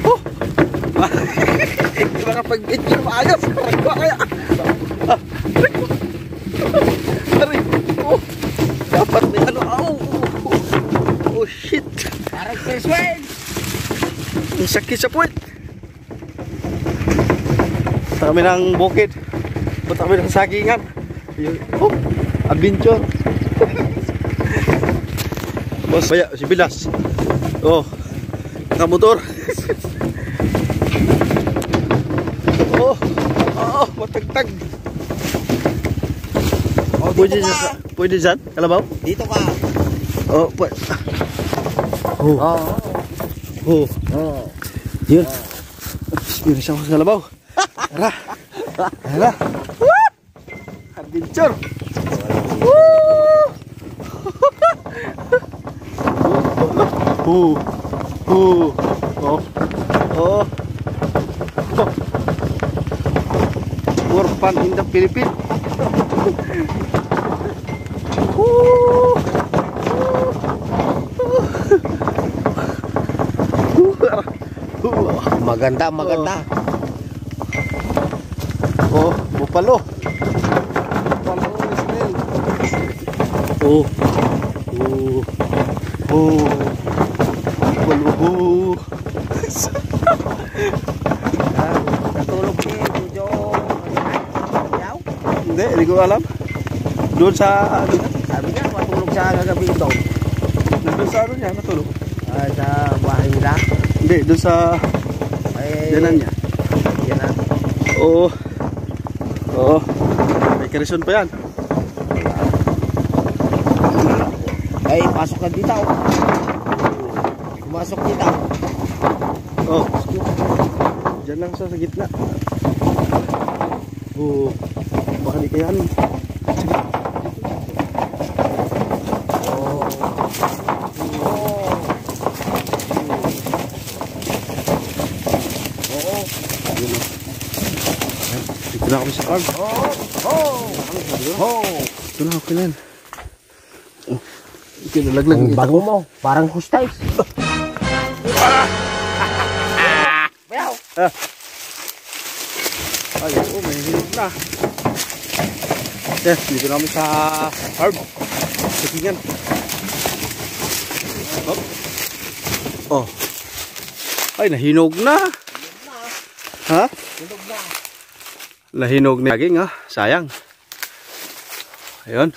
Oh! Hindi makapag-video maayos. Karagwa kaya. Oh! Dapat may ano. Oh shit. Parang first wave. Ang sakit sa puwet. Punta kami ng bukid. Punta kami ng sagingan. Oh, adventure. Boss, kaya si Bilas. Oh, nakamotor. Oh, oh, matagtag. Oh, pwede dyan, kalabaw? Dito ka. Oh, pwede. Oh, oh, Oh. yun. Spirit ako sa kalabaw. Tara. Tara. Adventure. Oh. Oh. Oh. For fun in the Philippines. Maganda. Oh, bupalo. Oh. Oh. Oh. Bupalo. Natulog si Jojo. Yaw? Hindi ko alam. Doon sa ano? Sabi niya, matulog siya kagabi ito. Doon sa ano niya, natulog. Sa bahay nila. Hindi, doon sa yanan niya. Yanan. Oo. Oo. May karisyon pa yan. Ay, pasok ka dito. Pumasok dito. Oh. Diyan lang sa gitna. Oh. Baka di kayan. Dito na kami sa farm. Ito na ako kailan. Kinalaglag Ang bago mo, parang hustais. Bayaw. Ay, may hinog na. Yes, dito na kami sa farm. Sakingan. Oh. Ay, nahinog na. Ha? Hinog na. Nahinog na laging ha. Sayang. Ayun.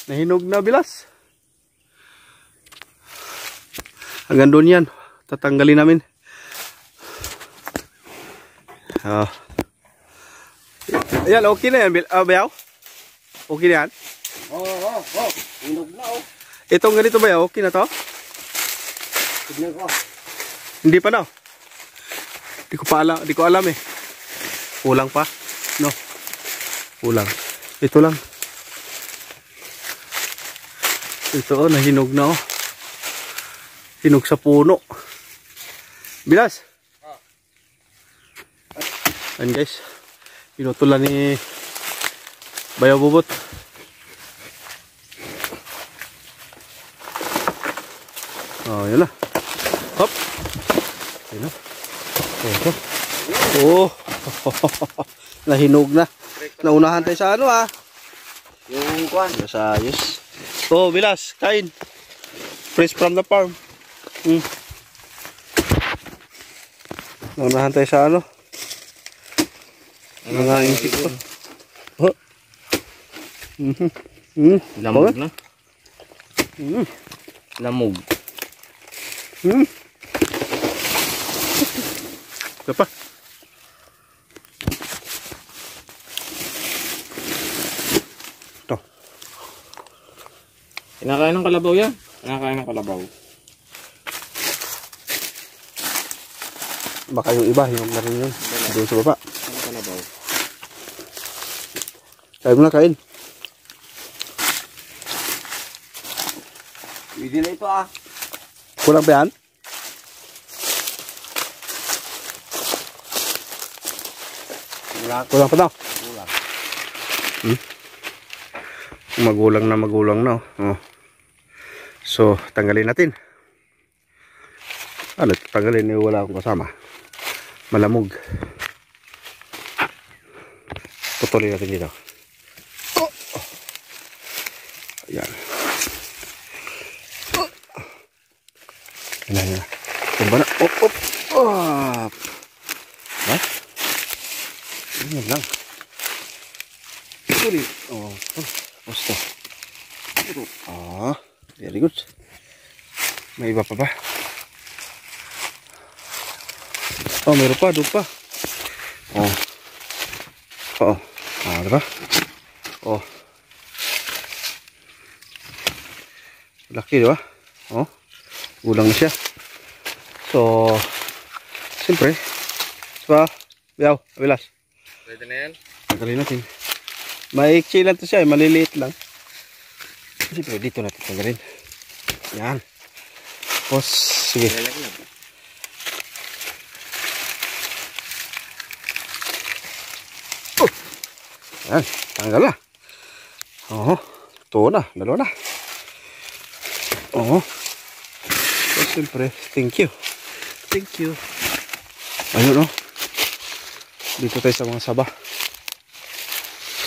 Nahinog na bilas. Hanggang doon yan. Tatanggalin namin. Ayan, okay na yan. Bayaw? Okay na yan? Oh. Hinog na oh. Itong ganito ba yan? Okay na to? Tignan ko. Hindi pa daw. Di ko alam eh. Kulang pa. No. Kulang. Ito lang. Ito oh, nahinog na oh. Hinog sa puno. Bilas. Ayan guys. Pinutulan ni Bayaw Bubot. Oh, yun na. Hop. Yun na. Oh. Nahinog na. Naunahan tayo sa ano ah. Yung kwan. Sa ayos. Oh, Bilas, kain. Fresh from the farm. Naunahan tayo sa ano. Ano nga insekto. Oh. Lamog na. Lamog. Ito pa. Ito. Kinakain ng kalabaw yan. Kinakain ng kalabaw. Baka yung iba, yung na rin yun. Doon sa baba. Ang kalabaw. Kain mo na, kain. Pwede na ito ah. Kulang pa yan? Kulang pa daw? Kulang. Magulang na. Oh. So, tanggalin natin. Ano, tagalin eh, wala akong kasama. Malamog. Putulin natin dito. Oh. Ayan. Yan. Tumba na. Op. Op. Ha? Yan lang. Putulin. Oh. Basta. Ah. Very good. May iba pa ba? Oh, meron pa. Doon pa. Oh. Oo. Ah, diba? Oh. Laki, diba? Oh. Ulang na siya. So, siyempre. Diba? Biyaw, abilas. Pwede na yan. Tagalin natin. Maiksi lang to siya, maliliit lang. Siyempre, dito natin tagalin. Yan. Tapos, sige. Yan, tanggal na. Oo, ito na, dalawa na. Oo. So, siyempre, thank you. Thank you. Ayun, oh. Dito tayo sa mga saba.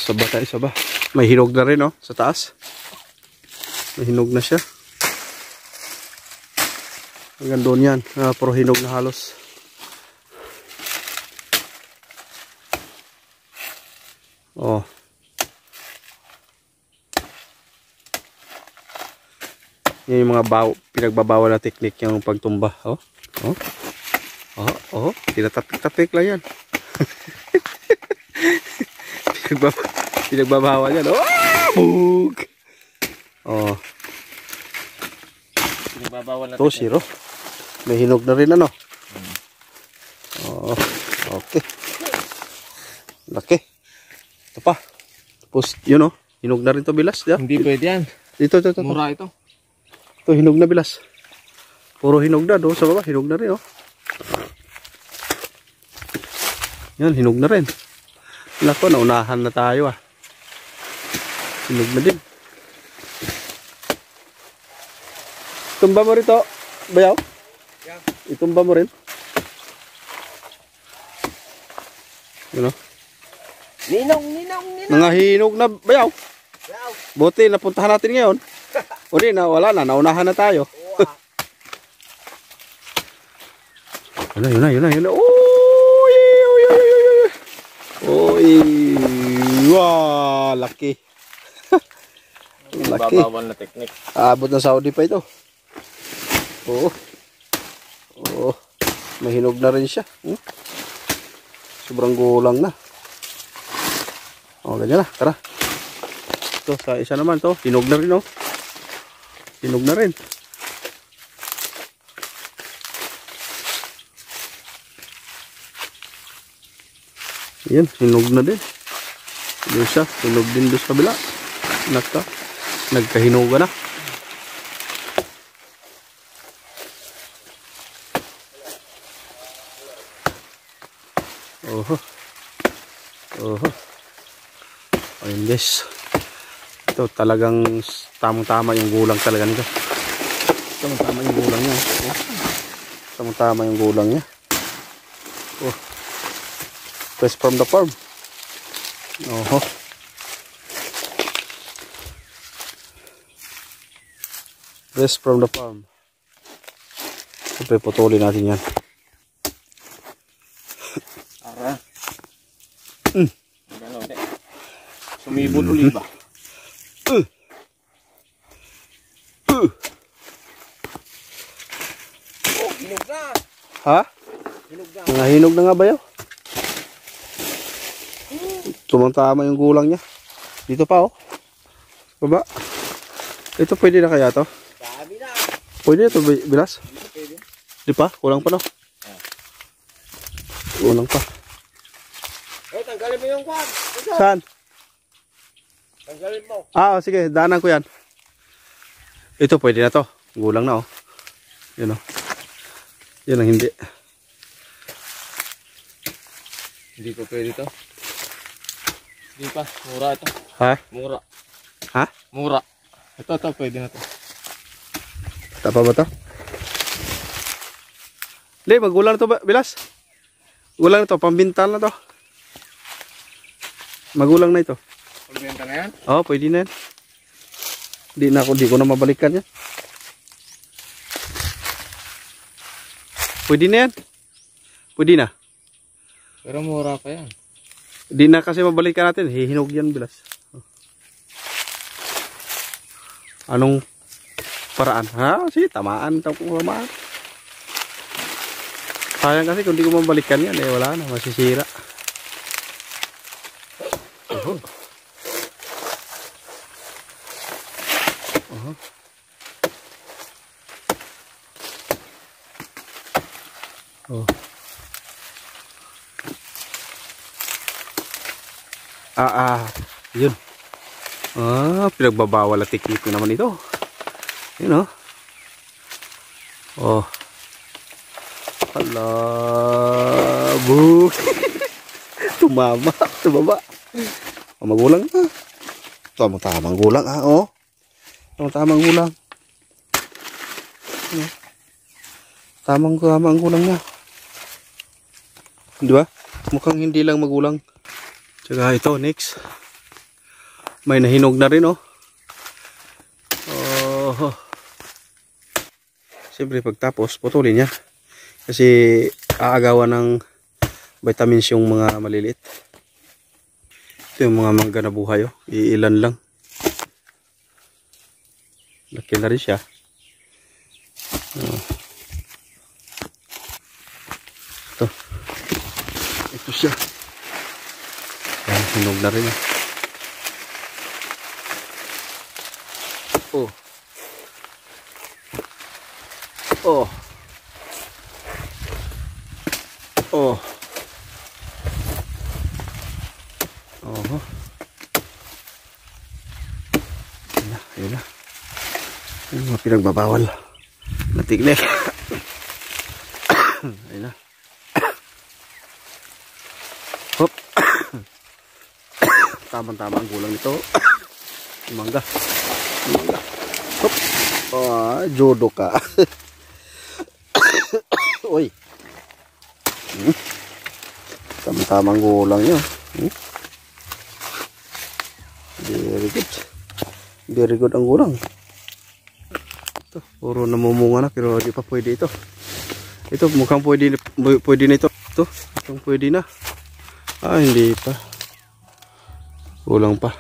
Saba tayo, saba. May hinog na rin, oh, sa taas. May hinog na siya. Hanggang doon yan. Puro hinog na halos. Oh. Yan yung mga pinagbabawal na technique yung pagtumba. Oh. Oh. Oh, oh, tinatapik-tapik lang yan. Pinagbabawal yan. Oh! Bug! Oh. Pinagbabawal na to, zero. May hinog na rin ano. Oh, okay. Laki. Ito pa. Tapos, yun oh. Hinog na rin to bilas. Yeah. Hindi pwede yan. Ito. Mura ito. Ito, hinog na bilas. Puro hinog na. Doon sa baba, hinog na rin oh. Yan, hinog na rin. Nako, naunahan na tayo ah. Hinog na din. Tumba mo rito, bayaw? Yeah. Itumba mo rin. Yun o. Ninong. Nangahinog na bayaw. Buti, napuntahan natin ngayon. O di, wala na, naunahan na tayo. Yun na. Uy, wow, laki. Laki. Babawal na technique. Abot ng Saudi pa ito. Oo. May hinog na rin siya. Sobrang gulang na. Ganyan na. Tara. Ito, sa isa naman to. Hinog na rin, oh. Hinog na rin. Yan, hinog na din. Doon siya, hinog din doon sa kabila. Nagkahinuga na. Oho. Ayun guys. Ito talagang tamang-tama yung gulang talaga nito. Tamang-tama yung gulang niya. Tamang-tama yung gulang niya. Oh. Fresh from the farm. Oho. Fresh from the farm. Siyempre putulin natin yan. Ara. Sumibot ulit ba? Hinog na. Ha? Hinog na nga ba yun? Tumang-tama yung gulang niya. Dito pa oh. Baba. Ito pwede na kaya to? Dami na. Pwede ito bilas? Pwede. Di pa? Kulang pa no? Kulang pa. Tanggalin mo yung kwan. Saan? Tanggalin mo. Sige. Daanan ko yan. Ito pwede na to. Gulang na oh. Yun oh. Yan ang hindi. Hindi ko pwede to. Hindi pa. Mura ito. Ha? Mura. Ha? Mura. Ito. Pwede na to. Tapa ba to? Hindi, magulang na to, Bilas. Magulang na to, pambintal na to. Magulang na ito. Pagbenta na yan? Oo, pwede na yan. Di ko na mabalikan yan. Pwede na yan. Pwede na. Pero mura pa yan. Di na kasi mabalikan natin. Hihinog yan, Bilas. Anong paraan? Ha? Sige, tamaan. Tamaan. Sayang kasi kung di ko mabalikan yan, wala na. Masisira. Oh. Yun. Pinagbabawal na teknik ko naman ito. Yun, oh. Hala, bu. Tumama, tumaba. Magulang na. Tamang gulang, oh. Tamang gulang. Tamang gulang na. Di ba? Mukhang hindi lang magulang. Tsaka ito, next. May nahinog na rin, oh. Siyempre, pagtapos, putulin yan. Kasi aagawan ng vitamins yung mga maliliit. Ito yung mga mangga na buhay, oh. Iilan lang. Laki na rin siya. Ito siya. Ayan, hinog na rin. Oh. Oh. Oh. Oh. Ayan na. Yung mga pinagbabawal na tiknik. Ayan na. Hop. Tama-tama ang gulang nito. Mangga. Mangga. Hop. Jodo ka. Uy. Tama-tama ang gulang nyo. Very good. Very good ang gulang. Ito, puro namumunga na pero di pa pwede ito. Ito mukhang pwede na ito. Ito, itong pwede na. Hindi pa. Kulang pa.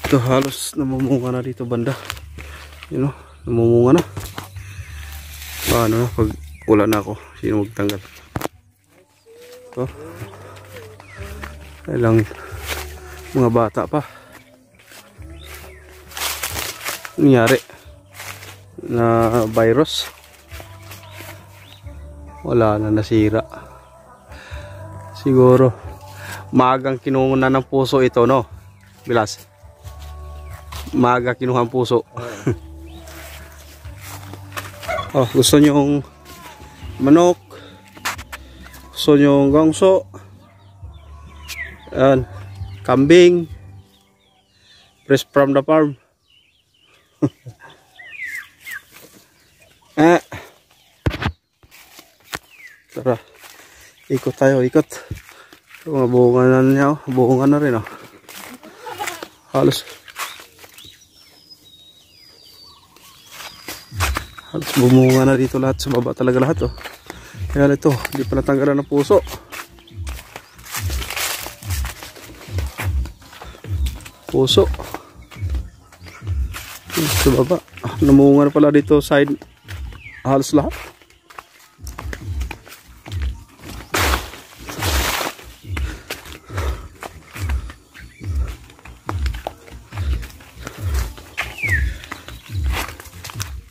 Ito halos namumunga na dito banda. You know, namumunga na. Paano na pag wala na ako? Sino magtanggal? Ito. Ilang mga bata pa. Nangyari na virus. Wala na, nasira. Siguro maagang kinuha ng puso ito, no? Bilas. Maaga kinuha ang puso. Oh, gusto nyo yung manok, gusto nyo yung gangso, ayan, kambing, fresh from the farm. Tara, ikot tayo, ikot. So, bunga na niya, bunga na rin, oh. Halos bumunga na dito lahat, sa baba talaga lahat, oh. Kaya ito, hindi pa natanggalan ng puso. Puso sa baba. Namunga na pala dito side, halos lahat.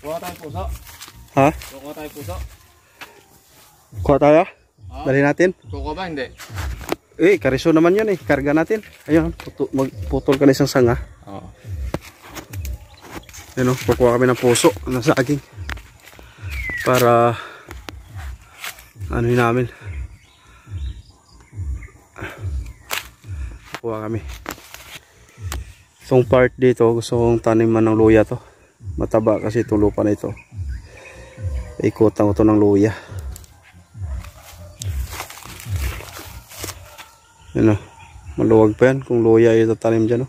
Kuha tayo puso. Ha? Kuha tayo puso. Kuha tayo? Dali natin? Kuha ba? Hindi. Kariso naman yun, karga natin. Ayun, magputol ka na isang sanga. Oo. Ayun, kukuha kami ng puso na saging para ano yun namin. Kuha kami. Itong part dito, gusto kong taniman ng luya to. Mataba kasi itong lupa na ito. Ikutan ko to ng luya. Yan o. Maluwag pa yan kung luya yung tatanim dyan o.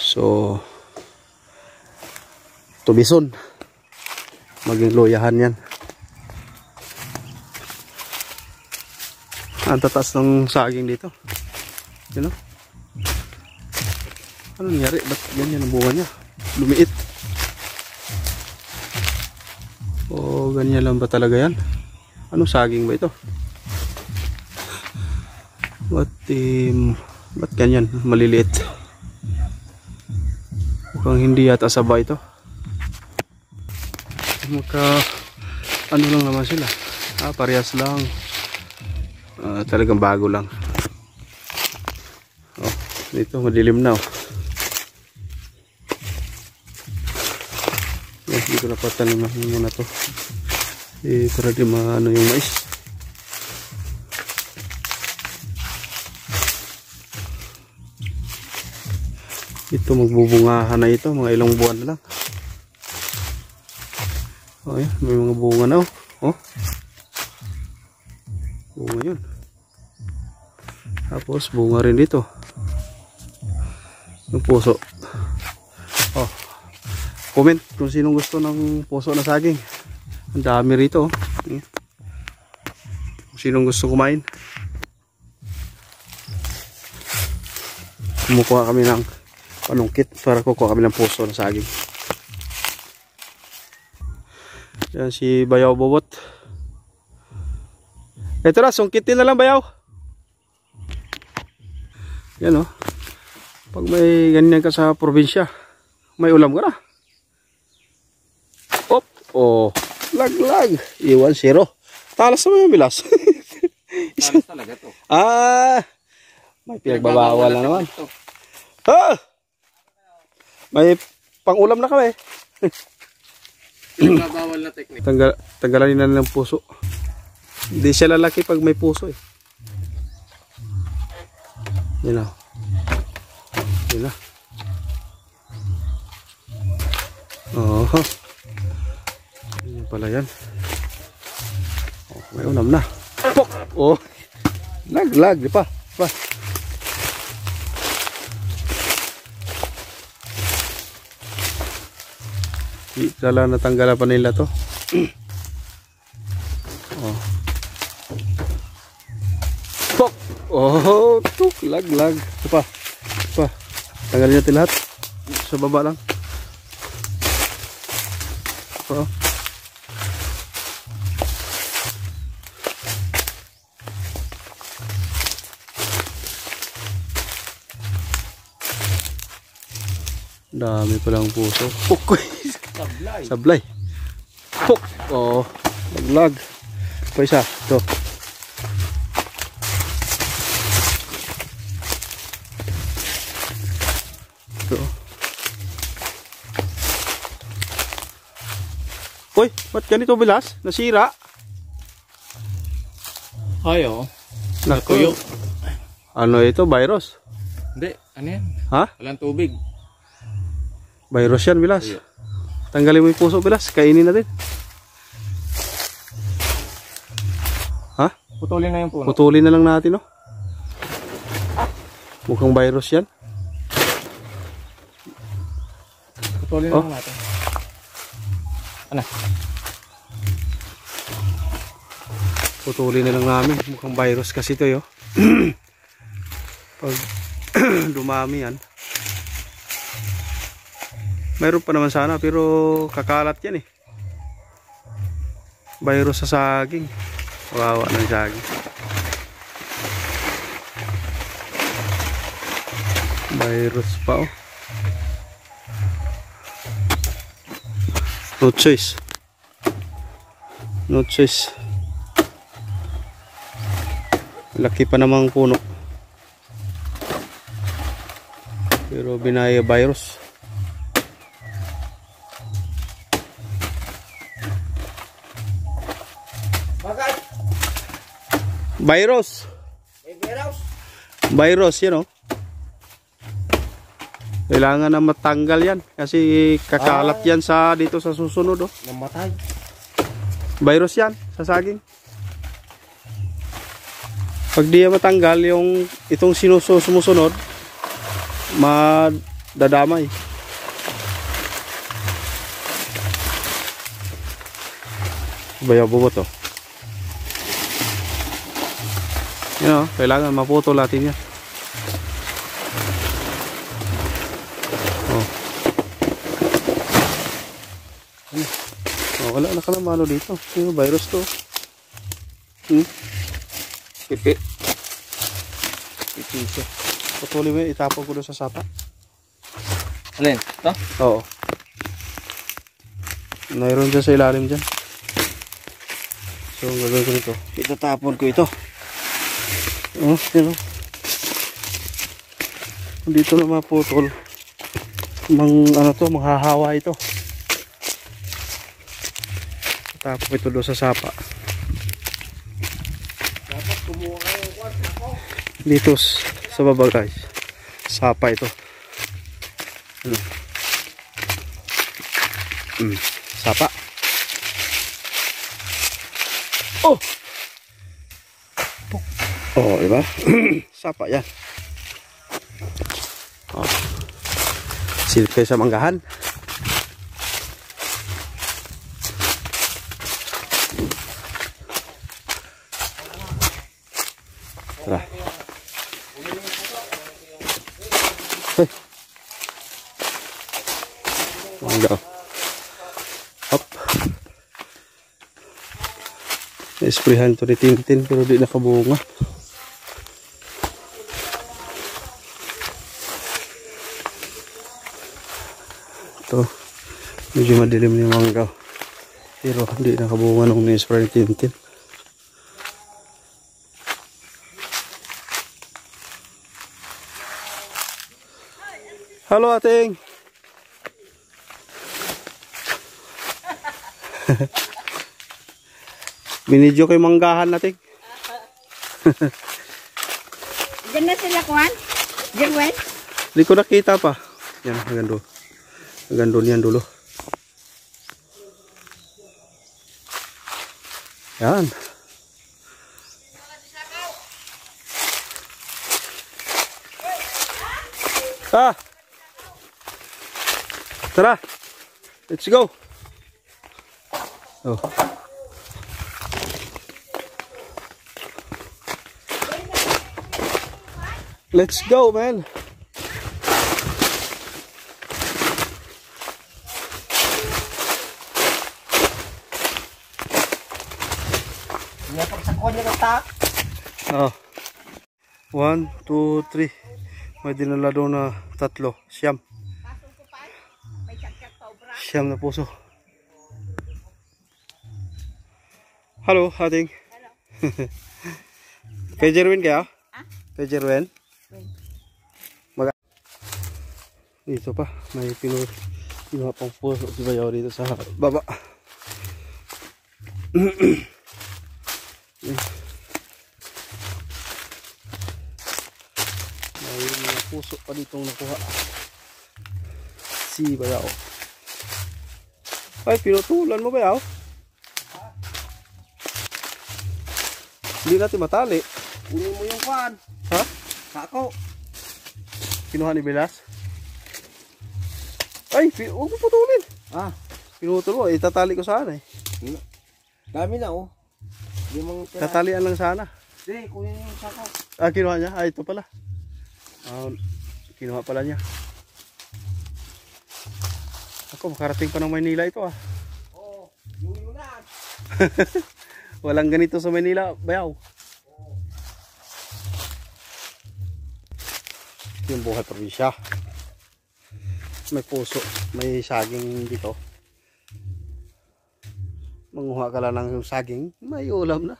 So tubison. Maging luyahan yan. Ang tatas ng saging dito. Yan o. Ano nangyari? Ba't ganyan ang bunga niya? Lumiit. O ganyan lang ba talaga yan? Anong saging ba ito? Ba't ganyan? Maliliit. Mukhang hindi yata saba ito. Ano lang naman sila. Parehas lang. Talagang bago lang. Oh, dito madilim na oh. Hindi ko napataniman muna to. Para di maano yung mais. Ito magbubungahan na ito. Mga ilang buwan na lang. Oh, yan. May mga bunga na oh. Oh. Bunga yun. Tapos bunga rin dito. Yung puso. Oh. Comment kung sinong gusto ng puso na saging. Ang dami rito. Kung sinong gusto kumain. Kumukuha kami ng panungkit para kukuha kami ng puso na saging. Yan si Bayaw Bobot. Ito na, sungkitin na lang Bayaw. Yan o. Pag may ganyan ka sa probinsya, may ulam ka na. Op, oh, laglag. 1-0. Talas naman yung bilas. Talas talaga to. May pinagbabawal na naman. May pang-ulam na kami. Pinagbabawal na technique. Tanggalin na ng puso. Hindi siya lalaki pag may puso eh. Yan na. Yan na. Oh. Yan pala yan. Oh, may unam na. Pok! Oh. Lag, di pa. Pa. Kala natanggalan pa nila to. Oh. Pok! Oh, tuk, lag. Pa. Tanggalin natin lahat. Sa baba lang. Oh. Dami palang puso. Pok! Sablay. Pok! Oh, lag. Pa isa. Ito. Uy, ba't ganito bilas? Nasira? Ayo. Natuyo. Ano ito? Virus? Hindi, ano yan? Ha? Walang tubig. Virus yan, bilas. Tuyo. Tanggalin mo yung puso, bilas. Kainin natin. Ha? Putulin na yung puno. Putulin na lang natin, no? Mukhang virus yan. Putulin na lang natin. Ano? Putulin na lang namin. Mukhang virus kasi ito, yo. Pag dumami yan. Mayroon pa naman sana, pero kakalat yan eh. Virus sa saging. Wawa ng saging. Virus pa oh. No choice. No choice. Laki pa namang puno. Pero binaya virus. Bakit? Virus. May virus? Virus, yan oh. Kailangan na matanggal yan kasi kakalat yan sa dito sa susunod oh. Namatay. Virus yan sa saging. Pag di yan matanggal yung itong sumusunod, madadamay. Bayaw bubot oh. Yan oh, kailangan maputol natin yan. Oh. Oh, wala na ka na malo dito. Yung virus to. Pipi. Pipi siya. Patuloy mo, itapon ko doon sa sapa. Alin? Ito? Oo. Mayroon dyan sa ilalim dyan. So, gagawin ko nito. Itatapon ko ito. Oh, yun o. Dito na maputol. Manghahawa ito. Itapon ko ito doon sa sapa. Dapat kumuha kayo ng kwarto ko. Dito sa baba guys. Sapa ito. Sapa. Oh. Oh, diba? Sapa yan. Oh. Silip kayo sa manggahan. Tara. Hey. Mangga. Hop. Isprehan to ni Tintin pero di nakabunga. Ito. Medyo madilim ni mangga. Pero di nakabunga nung ni-spray ni Tintin. Halo ating. Binidyo kay manggahan natin. Diyan na sila kuhan? Jerwin? Hindi ko nakita pa. Yan, hanggang doon. Hanggang doon yan dulo. Yan. Ah! Tara! Let's go! Oh. Let's go, man. Oh. 1, 2, 3. May dinala doon na 3. Siyam. Siyam na puso. Halo, ating. Hello. Kay Jerwin kaya? Kay Jerwin? Dito pa, may pinuha pang puso si Bayaw dito sa baba. May mga puso pa ditong nakuha si Bayaw. Ay, pinutulan mo Bayaw? Hindi natin matali. Kunin mo yung kwan. Ha? Kako. Kinuha ni Belas? Ay, huwag mo putulin. Ah. Pinutol mo, itatali ko sana eh. Dami na oh. Tatalian lang sana. Hindi, kunin yung sako. Ah, kinuha niya? Ah, ito pala. Kinuha pala niya. Ako, makarating pa ng Maynila ito ah. Oo, yung na. Walang ganito sa Maynila, Bayaw. Yung buhay probinsya. May puso, may saging dito. Manguha ka lang ng saging, may ulam na.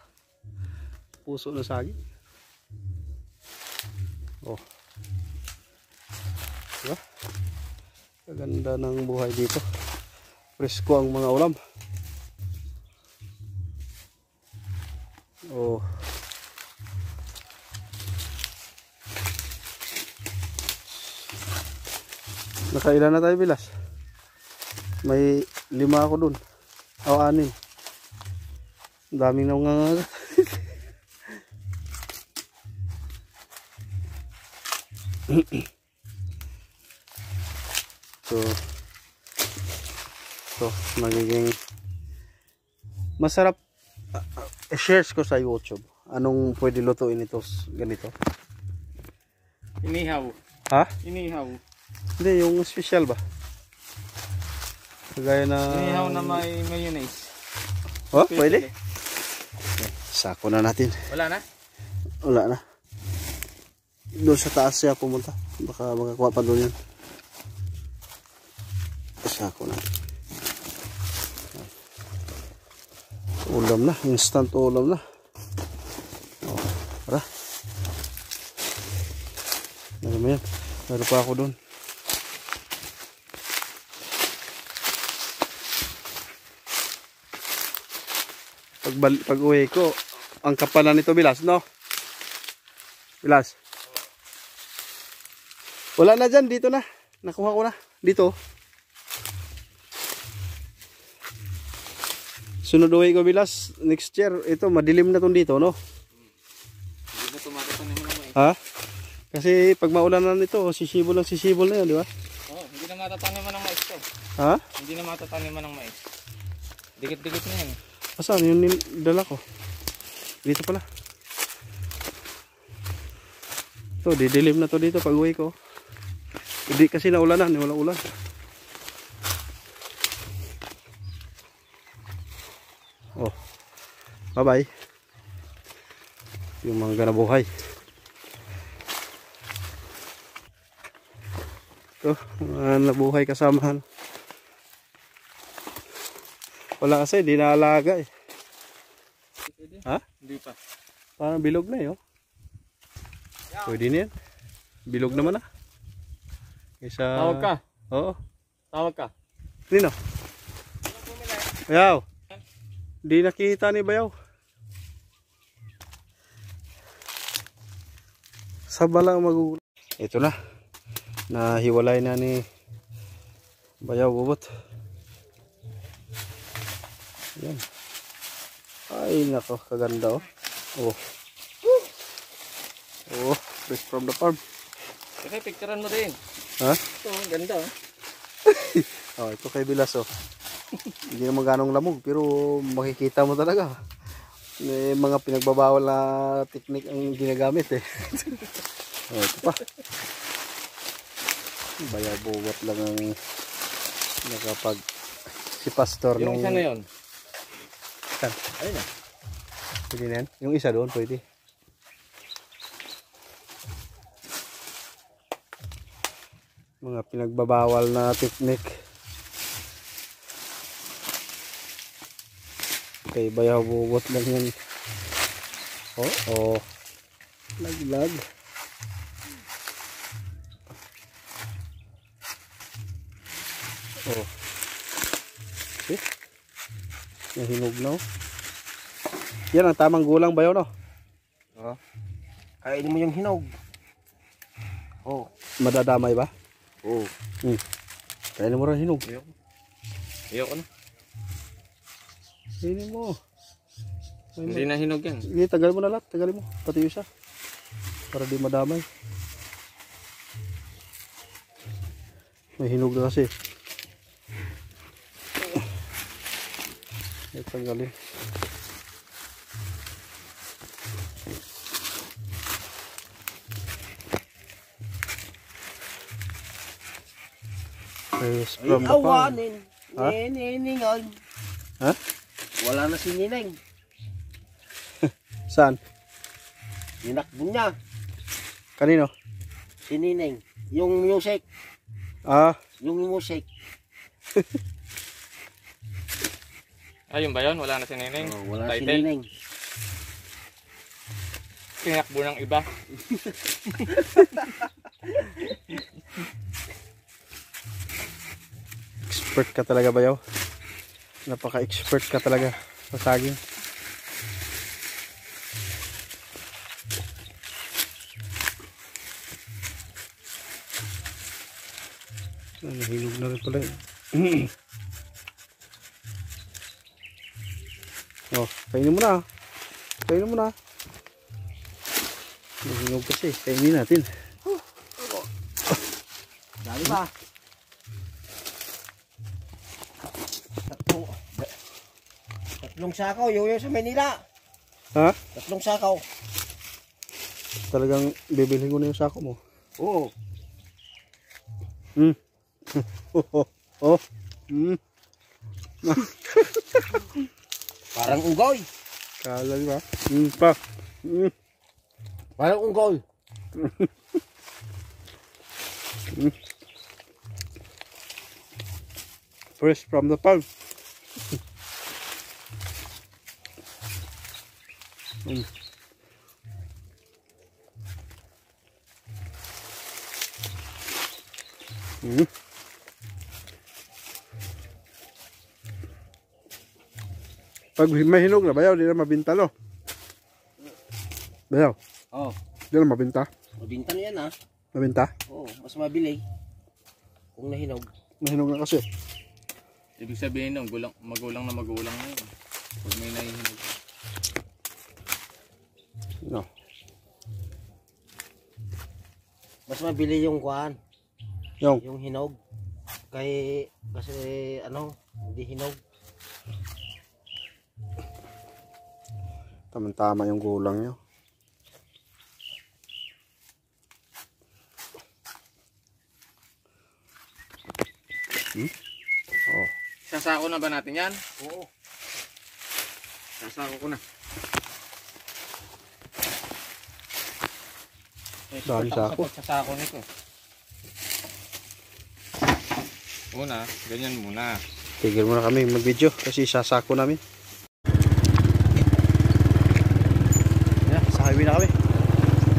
Puso na saging. Oh. Diba? Kaganda ng buhay dito. Presko ang mga ulam. Oh. Nakailan na tayo, Bilas? May 5 ako dun. O 6. Ang daming nangangagat. So magiging masarap. I-shares ko sa YouTube. Anong pwede lutuin ito ganito? Inihaw. Ha? Inihaw. Hindi, yung special ba? Kagaya na... Inihaw na may mayonnaise. Oh, pwede? Sako na natin. Wala na? Wala na. Doon sa taas siya pumunta. Baka makakuha pa doon yun. Sako na. Ulam na. Instant ulam na. Oh, para. Ano mo yan? Meron pa ako doon. Pag uwi ko, ang kapal na nito, Bilas, no? Bilas. Wala na dyan, dito na. Nakuha ko na. Dito. Sunod uwi ko, Bilas. Next year, ito, madilim na itong dito, no? Hindi na tumatanim mo ng mais. Ha? Kasi pag maulanan nito, sisibol na yan, di ba? Oo, hindi na matatanim mo ng mais to. Ha? Hindi na matatanim mo ng mais. Dikit-dikit na yan. Asan? Yun dala ko. Dito pala. Ito, didilim na to dito pag uwi ko. Hindi kasi naulanan, wala ulan. Oh. Bye-bye. Yung mga nabuhay. Ito, mga nabuhay kasamahan. Wala kasi, di naalaga eh. Ha? Hindi pa. Parang bilog na yun. Pwede na yan. Bilog naman ah. Kaysa... Tawag ka. Oo. Tawag ka. Nino? Bayaw. Di nakita ni Bayaw. Saba lang magugulat. Ito na. Nahiwalay na ni Bayaw bubot. Yan. Ay nako, kaganda oh. Oh. Oh, fresh from the farm. Kasi picturean mo din. Ha? Ito, ang ganda oh. Oh, ito kay Bilas oh. Hindi naman ganong lamog pero makikita mo talaga. May mga pinagbabawal na technique ang ginagamit eh. Oh, ito pa. Bayaw buwat lang ang nakapag si pastor Yung isa na yun. Saan? Ayun na. Pwede na yan. Yung isa doon pwede. Mga pinagbabawal na technique. Okay, bayaw buwat lang yan. Oh, oh. Laglag. Oh. Okay. Nahinog na oh. Yan ang tamang gulang bayaw no? Oo. Kainin mo yung hinog. Oo. Madadamay ba? Oo. Kainin mo rin hinog. Ayoko. Ayoko na. Kainin mo. Hindi na hinog yan. Hindi, tagalin mo na lahat. Tagalin mo. Pati yung isa. Para di madamay. May hinog na kasi. Ay, tanggalin. Fresh from the farm. Ha? Niningon. Ha? Wala na si Nineng. Saan? Ninakbo niya. Kanino? Si Nineng. Yung music. Ah, Yung music. Ayun ba yun? Wala na si Neneng. Oh, wala si Title. Nineng. Tinakbo ng iba. expert ka talaga bayaw. Napaka-expert ka talaga sa saging. Hinog na rin pala eh. Oh, kainin mo na. Kainin mo na. Hinog kasi. Kainin natin. Dali ba? Tatlong sakaw, yung sa Manila. Ha? Tatlong sakaw. Talagang bibilhin ko na yung sako mo. Oo. Oh. Parang unggoy. Kala di ba? Pa. Parang unggoy. Fresh from the farm. Pag may hinog na bayaw, di na mabinta no? Bayaw, Oo. di na mabinta. Mabinta na yan ha. Mabinta? Oo, mas mabili. Kung nahinog. May hinog na kasi. Ibig sabihin nung magulang na yun. Pag may nahihinog. No. Mas mabili yung kuhan. Yung. Yung hinog. Kasi ano, hindi hinog. Tama-tama yung gulang nyo. Oh. Sasako na ba natin yan? Oo. Sasako ko na. Dami sako. Sasako nito. Una, ganyan muna. Tigil muna kami mag-video kasi sasako namin. Sa highway na kami.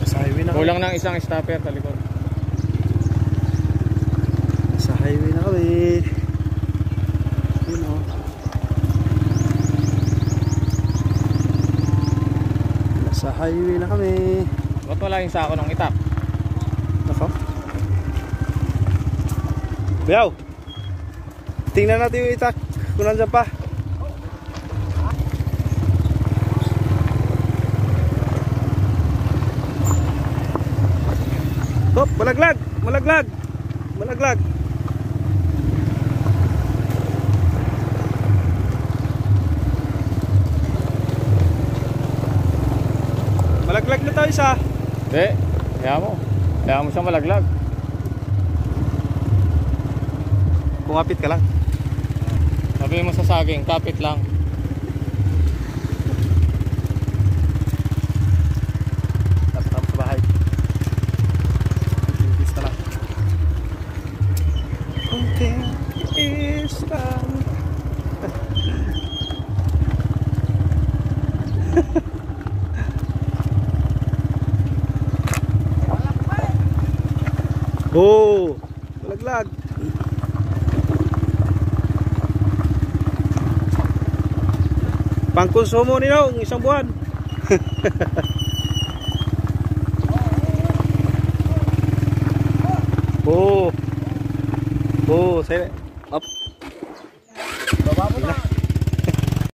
Sa highway na kami. Kulang ng isang stopper sa likod. Sa highway na kami. Yun o. Sa highway na kami. Ba't wala yung sako ng itak? Nako. Biyaw. Tingnan natin yung itak. Kung nandiyan pa. Hop, malaglag. Malaglag. Malaglag. Malaglag na tayo isa. Hindi. Kaya mo. Kaya mo siyang malaglag. Kumapit ka lang. Sabihin mo sa saging, kapit lang. Tapos sa bahay. Kunting na lang. Kunting is lang. Oh, malaglag. Pangkonsumo nino ng isang buwan. Oh. Oh, say up.